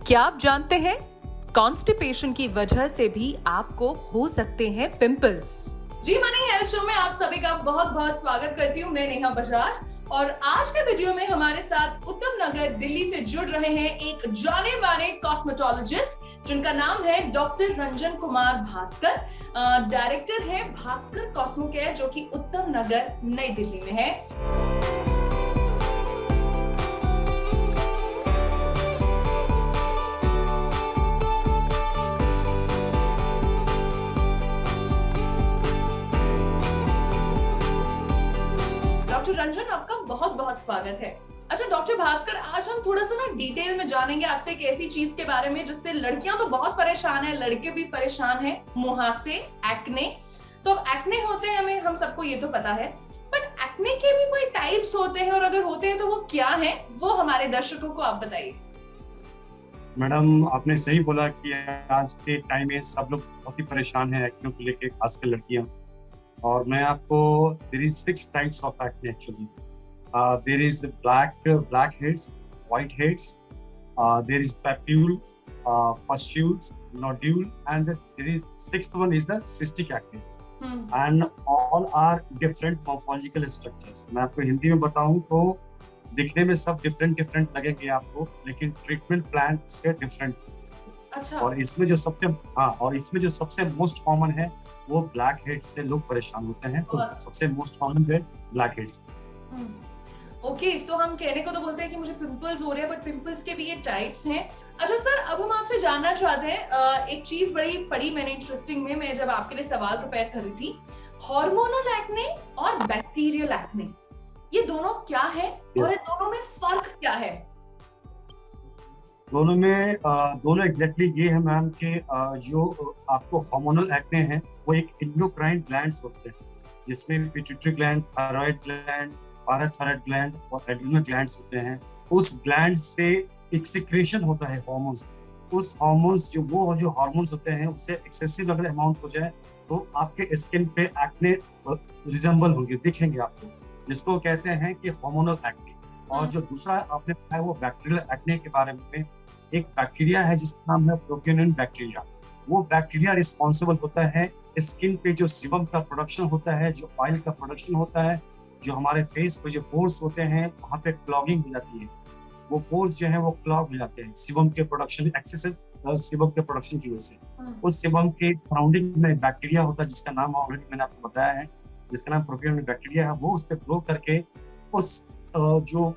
क्या आप जानते हैं कॉन्स्टिपेशन की वजह से भी आपको हो सकते हैं पिंपल्स। जी मनी हेल्थ शो में आप सभी का बहुत बहुत स्वागत करती हूँ। मैं नेहा बजाज और आज के वीडियो में हमारे साथ उत्तम नगर दिल्ली से जुड़ रहे हैं एक जाने माने कॉस्मेटोलॉजिस्ट जिनका नाम है डॉक्टर रंजन कुमार भास्कर। डायरेक्टर है भास्कर कॉस्मो केयर जो कि उत्तम नगर नई दिल्ली में है। डॉक्टर रंजन आपका बहुत बहुत स्वागत है। अच्छा डॉक्टर भास्कर, आज हम थोड़ा सा ना डिटेल में जानेंगे आपसे एक ऐसी चीज के बारे में जिससे लड़कियां तो बहुत परेशान है, लड़के भी परेशान है, मुहासे, एक्ने। तो एक्ने होते हैं, हमें हम सबको ये तो पता है, बट एक्ने के भी कोई टाइप्स होते हैं और अगर होते हैं तो वो क्या है, वो हमारे दर्शकों को आप बताइए। मैडम, आपने सही बोला कि आज के टाइम में सब लोग बहुत ही परेशान हैं एक्ने को लेके, खासकर लड़कियां। और मैं आपको there is 6 types of acne actually. There is black heads, white heads, there is papule, pustules, nodule and there is 6th one is the cystic acne and all are different morphological structures. मैं आपको हिंदी में बताऊं तो दिखने में सब different लगेंगे आपको, लेकिन ट्रीटमेंट प्लान उसके डिफरेंट। अच्छा। और इसमें जो सबसे मोस्ट कॉमन है वो ब्लैक हेड्स से लोग परेशान होते हैं। तो सबसे मोस्ट कॉमन है ब्लैक हेड्स। ओके, सो हम कहने को तो बोलते हैं कि मुझे पिंपल्स हो रहे हैं, बट पिंपल्स के भी ये टाइप्स हैं। अच्छा सर, अब हम आपसे जानना चाहते हैं, एक चीज बड़ी पढ़ी मैंने इंटरेस्टिंग में, मैं जब आपके लिए सवाल प्रिपेयर कर रही थी, हार्मोनल एक्ने और बैक्टीरियल एक्ने, ये दोनों क्या है और इन दोनों में फर्क क्या है? दोनों एग्जैक्टली ये है मैम कि जो आपको हार्मोनल एक्ने हैं वो एक इंडोक्राइन ग्लैंड्स होते हैं, जिसमें pituitary gland, thyroid gland, parathyroid gland और एड्रिनल ग्लैंड्स होते हैं। उस ग्लैंड से एक सिक्रेशन होता है हार्मोन्स। उस हार्मोन्स जो हार्मोन्स होते हैं उससे एक्सेसिव अगर अमाउंट हो जाए तो आपके स्किन पे एक्ने रिजेंबल होंगे, दिखेंगे आपको, जिसको कहते हैं कि हार्मोनल एक्ने। और जो दूसरा आपने बताया वो बैक्टीरियल एक्ने के बारे में। एक बैक्टीरिया है जिसका नाम है प्रोपियोनियन बैक्टीरिया। वो बैक्टीरिया रिस्पॉन्सिबल होता है स्किन पे जो सीबम का प्रोडक्शन होता है, जो ऑयल का प्रोडक्शन होता है, जो हमारे फेस पे जो पोर्स होते हैं वहाँ पे क्लॉगिंग हो जाती है। वो पोर्स जो है वो क्लॉग हो जाते हैं सीबम के प्रोडक्शन, एक्सेसिव सीबम के प्रोडक्शन की वजह से। उस सीबम के सराउंडिंग में बैक्टीरिया होता है जिसका नाम ऑलरेडी मैंने आपको बताया है, जिसका नाम प्रोपियोनियन बैक्टीरिया है। वो उस पर ग्रो करके उस जो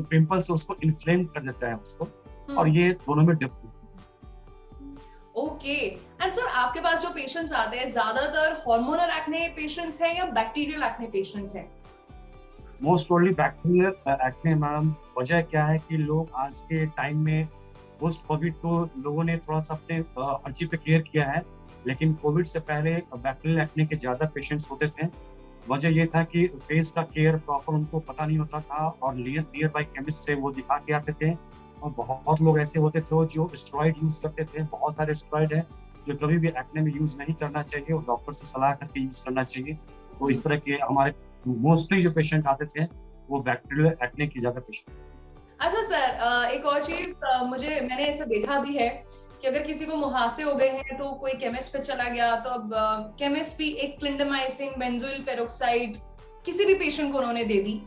पिंपल्स है उसको इन्फ्लेम कर देता है उसको। और ये दोनों में डिफरेंस। ओके, एंड सर आपके पास जो पेशेंट्स आते हैं ज्यादातर हार्मोनल एक्ने पेशेंट्स हैं या बैक्टीरियल एक्ने पेशेंट्स हैं? Most probably bacterial acne madam. वजह क्या है कि लोग आज के टाइम में पोस्ट कोविड तो लोगों ने थोड़ा सा अपने हर चीज पे केयर किया है, लेकिन कोविड से पहले बैक्टीरियल एक्ने के ज्यादा पेशेंट्स होते थे। वजह ये था कि फेस का केयर प्रॉपर उनको पता नहीं होता था और नियर बाय केमिस्ट से वो दिखा के आते थे। और बहुत लोग ऐसे होते थे जो स्टेरॉइड यूज करते थे। बहुत सारे स्टेरॉइड है जो कभी भी एक्ने में यूज नहीं करना चाहिए और डॉक्टर से सलाह करके यूज करना चाहिए। तो इस तरह के हमारे मोस्टली जो पेशेंट आते थे वो बैक्टीरियल एक्ने की ज्यादा पेशेंट। अच्छा सर, एक और चीज, मैंने ऐसा देखा भी है कि अगर किसी को मुहासे हो गए हैं तो कोई केमिस्ट पे चला गया तो अब केमिस्ट भी एक क्लिंडामाइसिन, बेंजोइल पेरोक्साइड किसी भी पेशेंट को उन्होंने दे दी।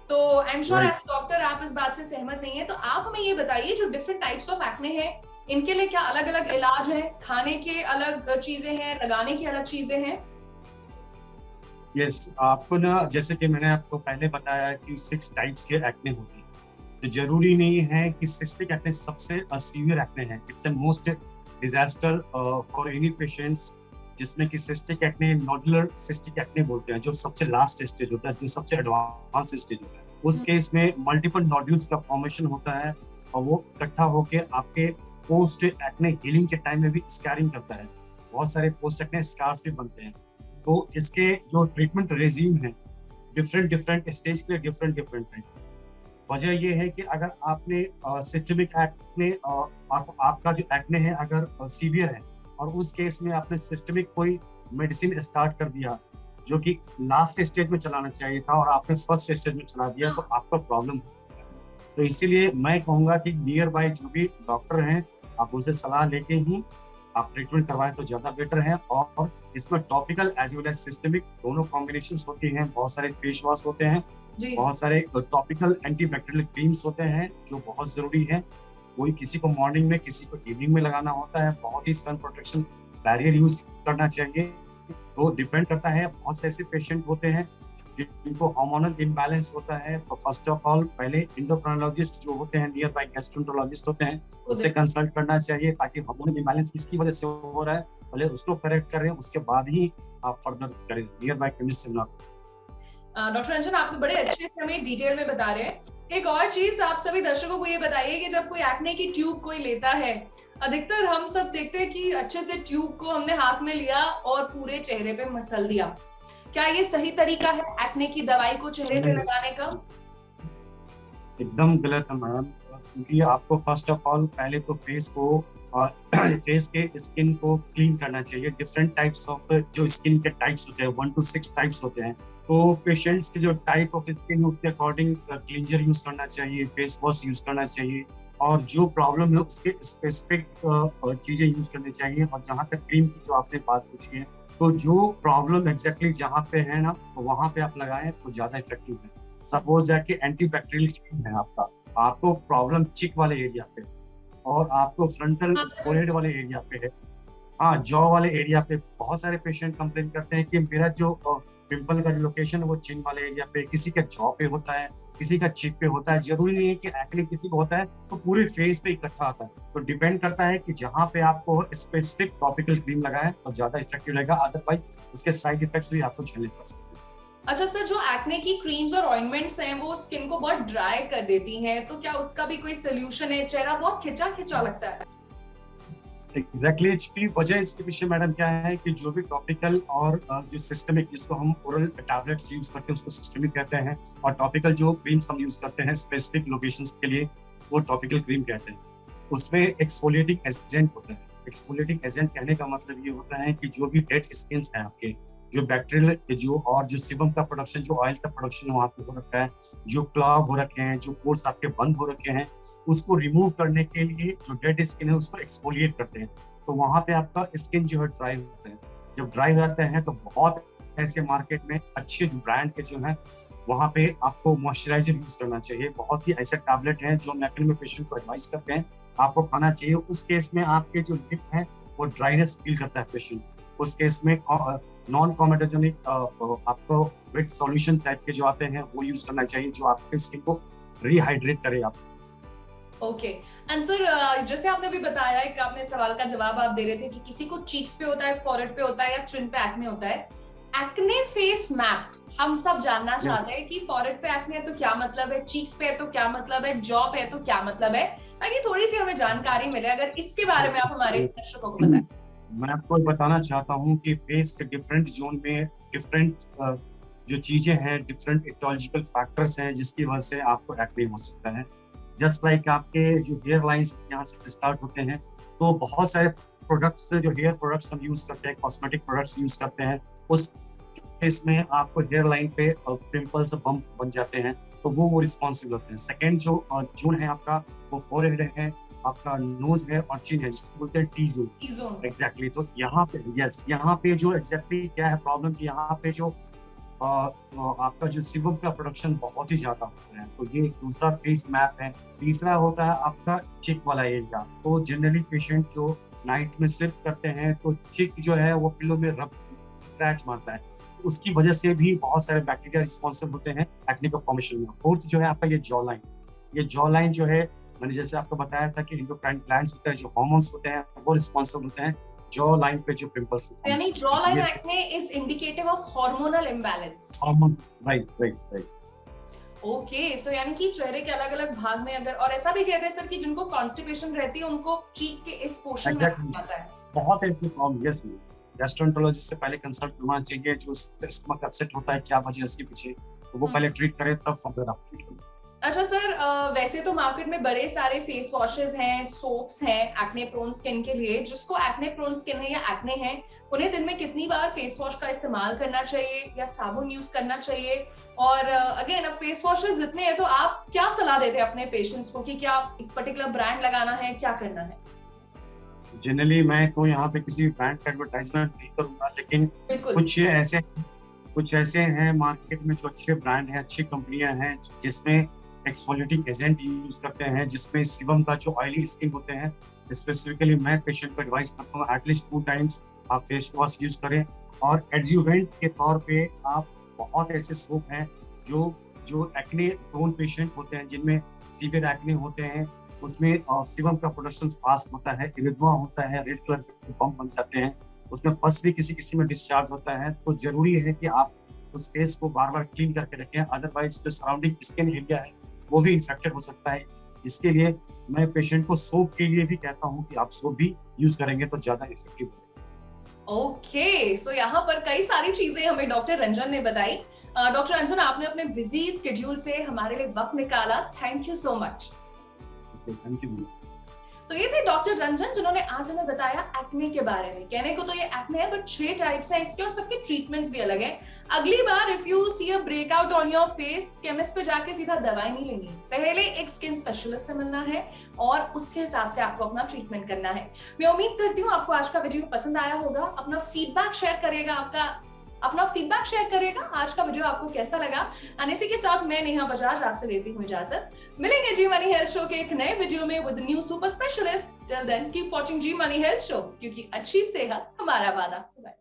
तो I am sure as doctor आप इस बात से सहमत नहीं है, तो आप हमें ये बताइए जो डिफरेंट टाइप्स ऑफ एक्ने हैं इनके लिए क्या अलग अलग इलाज है, खाने के अलग चीजें हैं, लगाने की अलग चीजें हैं? यस, आपको ना जैसे कि मैंने आपको पहले बताया कि 6 टाइप्स के एक्ने होते हैं। तो जरूरी नहीं है कि सिस्टिक एक्ने सबसे सीवियर एक्ने है। It's a most disaster for any patients, जिसमें कि cystic acne, nodular cystic acne बोलते हैं, जो सबसे लास्ट स्टेज होता है, जो सबसे एडवांस स्टेज होता है। उस केस में मल्टीपल नोड्यूल्स का फॉर्मेशन होता है और वो इकट्ठा होके आपके पोस्ट एक्ने हीलिंग के टाइम में भी स्कैरिंग करता है। बहुत सारे पोस्ट एक्ने स्कार्स भी बनते हैं। तो इसके जो ट्रीटमेंट रेजिम है डिफरेंट स्टेज के लिए डिफरेंट है। वजह ये है कि अगर आपने सिस्टमिक एक्ने, आपका जो एक्ने है अगर सीवियर है और उस केस में आपने सिस्टमिक कोई मेडिसिन स्टार्ट कर दिया जो कि लास्ट स्टेज में चलाना चाहिए था और आपने फर्स्ट स्टेज में चला दिया, तो आपका प्रॉब्लम तो इसीलिए मैं कहूँगा कि नियर बाय जो भी डॉक्टर हैं आप उनसे सलाह लेके ही आप ट्रीटमेंट करवाएं तो ज्यादा बेटर है। और इसमें topical as well as systemic दोनों कॉम्बिनेशन होती हैं। बहुत सारे फेस वॉश होते हैं, जी बहुत सारे टॉपिकल एंटीबैक्टीरियल क्रीम्स होते हैं जो बहुत जरूरी है। कोई किसी को मॉर्निंग में, किसी को इवनिंग में लगाना होता है। बहुत ही सन प्रोटेक्शन बैरियर यूज करना चाहिए। तो डिपेंड करता है, बहुत से ऐसे पेशेंट होते हैं जिनको हार्मोनल इम्बैलेंस होता है। तो फर्स्ट ऑफ ऑल पहले एंडोक्राइनोलॉजिस्ट जो होते हैं, नियर बाय गैस्ट्रोएंटरोलॉजिस्ट होते हैं, उससे कंसल्ट करना चाहिए ताकि हार्मोनल इम्बैलेंस किसकी वजह से हो रहा है पहले उसको करेक्ट करें, उसके बाद ही आप फर्दर करें नियर बाय केमिस्ट से ना। डॉक्टर रंजन, आप बड़े अच्छे से हमें डिटेल में बता रहे हैं। एक और चीज आप सभी दर्शकों को ये बताइए कि जब कोई एक्ने की ट्यूब कोई लेता है, अधिकतर हम सब देखते हैं कि अच्छे से ट्यूब को हमने हाथ में लिया और पूरे चेहरे पे मसल दिया। क्या ये सही तरीका है एक्ने की दवाई को चेहरे पे लगाने का? एकदम गलत है मैडम, क्योंकि आपको फर्स्ट ऑफ ऑल पहले तो फेस को और फेस के स्किन को क्लीन करना चाहिए। डिफरेंट टाइप्स ऑफ जो स्किन के टाइप्स होते हैं 1 to 6 टाइप्स होते हैं। तो पेशेंट्स के जो टाइप ऑफ स्किन है उसके अकॉर्डिंग क्लींजर यूज करना चाहिए, फेस वॉश यूज करना चाहिए, और जो प्रॉब्लम है उसके स्पेसिफिक चीजें यूज करनी चाहिए। और जहाँ तक क्रीम की जो आपने बात पूछी है, तो जो प्रॉब्लम एग्जैक्टली जहाँ पे है ना, तो वहाँ पे आप लगाएं तो ज्यादा इफेक्टिव है। सपोज दैट कि एंटीबैक्टीरियल क्रीम है आपका, आपको प्रॉब्लम चिक वाले एरिया पे और आपको फ्रंटल फोरहेड वाले एरिया पे है, हाँ जॉ वाले एरिया पे बहुत सारे पेशेंट कंप्लेन करते हैं कि मेरा जो पिंपल का जो लोकेशन है वो चिन वाले एरिया पे, किसी का जॉ पे होता है, किसी का चिक पे होता है। जरूरी नहीं है कि एक्ने किसी को होता है तो पूरे फेस पे इकट्ठा आता है। तो डिपेंड करता है कि जहाँ पे आपको स्पेसिफिक टॉपिकल क्रीम लगाए तो ज्यादा इफेक्टिव रहेगा, अदरवाइज उसके साइड इफेक्ट्स भी आपको झेलने पड़ सकते हैं। अच्छा सर, जो एक्ने की क्रीम्स और ऑइंटमेंट्स हैं वो स्किन को बहुत ड्राई कर देती हैं, तो क्या उसका भी कोई सोल्यूशन है? चेहरा बहुत खिंचा खिंचा लगता है। एग्जैक्टली इसकी वजह इसके पीछे मैडम क्या है कि जो भी टॉपिकल और जो सिस्टमिक, जिसको हम ओरल टैबलेट्स यूज करते हैं उसको सिस्टमिक कहते हैं, और टॉपिकल जो क्रीम्स हम यूज करते हैं स्पेसिफिक लोकेशंस के लिए वो टॉपिकल क्रीम कहते हैं। उसमें एक्सफोलिएटिंग एजेंट होता है। एक्सफोलिएटिंग एजेंट कहने का मतलब ये होता है कि जो भी डेड स्किन है आपके, जो बैक्टीरियल जो और जो सीबम का प्रोडक्शन, जो ऑयल का प्रोडक्शन वहाँ पे हो रखा है, जो क्लॉग हो रखे हैं, जो पोर्स आपके बंद हो रखे हैं, उसको रिमूव करने के लिए जो डेड स्किन है उसको एक्सफोलिएट करते हैं। तो वहाँ पे आपका स्किन जो है ड्राई होता है। जब ड्राई होते हैं तो बहुत ऐसे मार्केट में अच्छे ब्रांड के जो है वहाँ पे आपको मॉइस्चराइजर यूज करना चाहिए। बहुत ही ऐसे टैबलेट हैं जो हम एक्ने में पेशेंट को एडवाइस करते हैं आपको खाना चाहिए। उस केस में आपके जो लिप है वो ड्राइनेस फील करता है पेशेंट, उस केस में नॉन कॉमेडोजेनिक आपको वेट सॉल्यूशन टाइप के जो आते हैं वो यूज करना चाहिए, जो आपके स्किन को रिहाइड्रेट करे। आप ओके एंड सर, जैसे आपने भी बताया कि आपने सवाल का जवाब आप दे रहे थे कि किसी को चीक्स पे होता है, फॉरहेड पे होता है या चिन पे एक्ने होता है। एक्ने फेस मैप हम सब जानना चाहते हैं कि फॉरहेड पे एक्ने है तो क्या मतलब है, चीक्स पे है तो क्या मतलब है, जॉ पे है तो क्या मतलब है, ताकि थोड़ी सी हमें जानकारी मिले। अगर इसके बारे में आप हमारे दर्शकों को बताएं। मैं आपको बताना चाहता हूँ कि फेस के डिफरेंट जोन में डिफरेंट जो चीजें हैं, डिफरेंट इकोलॉजिकल फैक्टर्स हैं जिसकी वजह से आपको एक्ने हो सकता है। जस्ट लाइक आपके जो हेयर लाइंस यहाँ से स्टार्ट होते हैं, तो बहुत सारे प्रोडक्ट्स जो हेयर प्रोडक्ट्स हम यूज करते हैं, कॉस्मेटिक प्रोडक्ट्स यूज करते हैं, उस केस में आपको हेयर लाइन पे पिंपल्स बम्प बन जाते हैं, तो वो रिस्पॉन्सिबल होते हैं। सेकेंड जो जोन है आपका वो फोरहेड है, आपका नोज है और चिन है, जिसको बोलते हैं टी जोन। एग्जैक्टली। तो यहाँ पे यस, यहाँ पे जो एग्जैक्टली क्या है प्रॉब्लम कि यहाँ पे जो आपका जो सीबम का प्रोडक्शन बहुत ही ज्यादा होता है, तो ये दूसरा फेस मैप है। तीसरा होता है आपका चिक वाला एरिया। तो जनरली पेशेंट जो नाइट में स्लिप करते हैं तो चिक जो है वो पिलो में रब स्क्रैच मारता है, उसकी वजह से भी बहुत सारे बैक्टीरिया रिस्पॉन्सिबल होते हैं एक्ने का फॉर्मेशन में। फोर्थ जो है आपका ये जॉ लाइन। ये जॉ लाइन जो है, मैंने जैसे आपको बताया था कि एंडोक्राइन ग्लैंड्स होते हैं, जो हार्मोन्स होते हैं वो रिस्पॉन्सिबल होते हैं जॉ लाइन पे जो पिंपल्स होते हैं। यानी jaw line acne is indicative of hormonal imbalance. Right. Okay, so यानी कि चेहरे के अलग अलग भाग में अगर, और ऐसा भी कहते हैं सर कि जिनको कॉन्स्टिपेशन रहती है उनको चीक के इस पोर्शन में आता है। बहुत ऐसी प्रॉब्लम, यस, गैस्ट्रोएंटरोलॉजिस्ट से पहले कंसल्ट करना चाहिए। जो स्टमक अपसेट होता है, क्या वजह है उसके पीछे, तो वो पहले ट्रीट करें तब फर्दर आप ट्रीट करें। अच्छा सर, वैसे तो मार्केट में बड़े सारे फेस वॉशेस हैं, सोप्स हैं एक्ने प्रोन स्किन के लिए। जिसको एक्ने प्रोन स्किन है या एक्ने है, उन्हें दिन में कितनी बार फेस वॉश का इस्तेमाल करना चाहिए या साबुन यूज करना चाहिए? और अगेन, अब फेस वॉशेस जितने हैं तो आप क्या सलाह देते हैं अपने पेशेंट्स को कि क्या एक पर्टिकुलर ब्रांड लगाना है, क्या करना है? जनरली मैं तो यहाँ पे किसी ब्रांड का एडवर्टाइजमेंट नहीं करूंगा, लेकिन बिल्कुल। कुछ ऐसे हैं मार्केट में जो अच्छे ब्रांड हैं, अच्छी कंपनियां हैं जिसमें एक्सफोलिएटिंग एजेंट यूज करते हैं, जिसमें सीबम का जो ऑयली स्किन होते हैं, स्पेसिफिकली मैं पेशेंट को एडवाइस करता हूँ एटलीस्ट 2 टाइम्स आप फेस वॉश यूज करें। और एडजुवेंट के तौर पे आप बहुत ऐसे सोप हैं जो जो एक्ने प्रोन पेशेंट होते हैं, जिनमें सीवियर एक्ने होते हैं, उसमें सीबम का प्रोडक्शन फास्ट होता है, इरिथमा होता है, रेड कलर के बम्प बन जाते हैं, उसमें पस भी किसी किसी में डिस्चार्ज होता है। तो जरूरी है कि आप उस फेस को बार बार क्लीन करके रखें, अदरवाइज जो सराउंडिंग स्किन एरिया है वो भी इन्फेक्टेड हो सकता है। इसके लिए मैं पेशेंट को सोप के लिए भी कहता हूँ कि आप सोप भी यूज करेंगे तो ज्यादा इफेक्टिव होगा। ओके, सो यहाँ पर कई सारी चीजें हमें डॉक्टर रंजन ने बताई। डॉक्टर रंजन, आपने अपने बिजी स्केड्यूल से हमारे लिए वक्त निकाला, thank you so much. Thank you. तो ये थे डॉक्टर रंजन, जिन्होंने आज हमें बताया एक्ने के बारे में। कहने को तो ये एक्ने है, बट 6 टाइप्स हैं इसके और सबके ट्रीटमेंट्स भी अलग हैं। अगली बार if you see a breakout on your face, chemist पे जाके सीधा दवाई नहीं लेनी, पहले एक स्किन स्पेशलिस्ट से मिलना है और उसके हिसाब से आपको अपना ट्रीटमेंट करना है। मैं उम्मीद करती हूँ आपको आज का वीडियो पसंद आया होगा। अपना फीडबैक शेयर करिएगा आज का वीडियो आपको कैसा लगा। और इसी के साथ मैं नेहा बजाज आपसे लेती हूँ इजाजत। मिलेंगे जी मनी हेल्थ शो के एक नए वीडियो में with new super specialist. Till then keep watching Zee money health show, क्योंकि अच्छी सेहत हमारा वादा। बाय।